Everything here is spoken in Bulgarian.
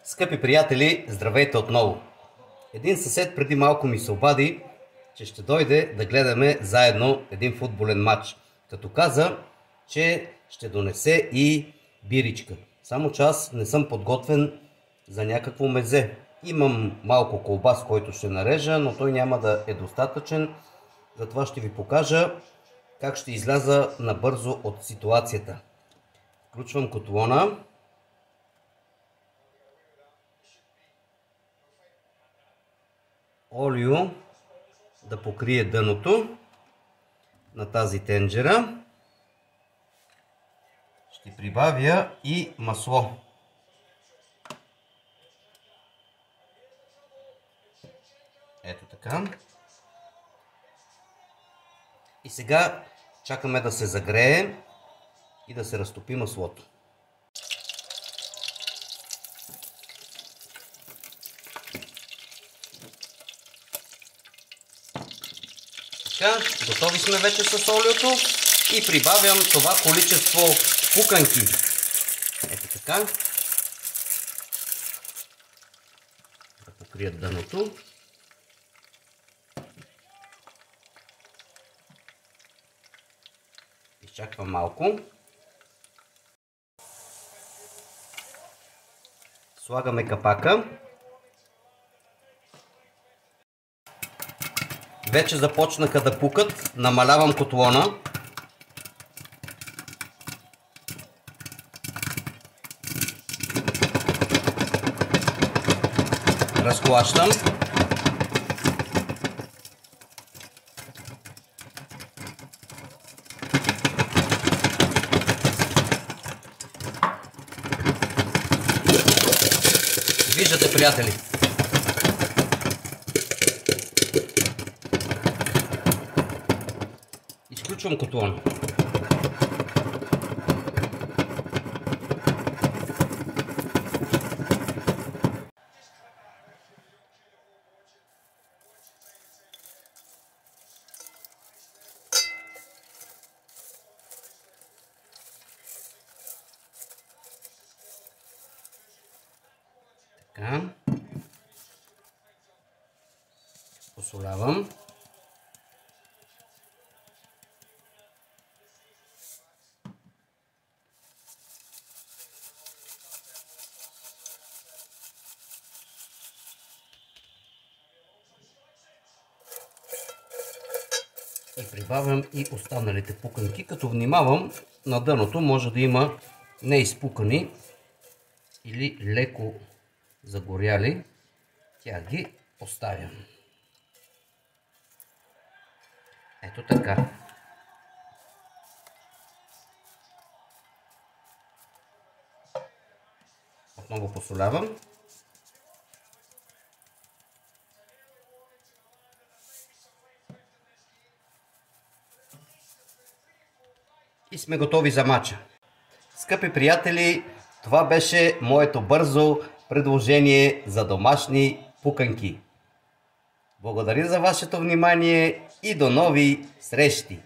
Скъпи приятели, здравейте отново! Един съсед преди малко ми се обади, че ще дойде да гледаме заедно един футболен матч. Като каза, че ще донесе и биричка. Само че аз не съм подготвен за някакво мезе. Имам малко колбас, който ще нарежа, но той няма да е достатъчен. Затова ще ви покажа как ще изляза набързо от ситуацията. Включвам котлона. Олио да покрие дъното на тази тенджера. Ще прибавя и масло. Ето така. И сега чакаме да се загрее и да се разтопи маслото. Така, готови сме вече с олиото и прибавям това количество пуканки. Ето така. Да покрият дъното. Изчаквам малко. Слагаме капака. Вече започнаха да пукат. Намалявам котлона. Разклащам. Виждате, приятели. Изключвам котлона. Така. Посолявам. И прибавям и останалите пуканки, като внимавам, на дъното може да има неизпукани или леко загоряли. Тя ги оставям. Ето така. Отново посолявам. И сме готови за мача. Скъпи приятели, това беше моето бързо предложение за домашни пуканки. Благодаря за вашето внимание и до нови срещи!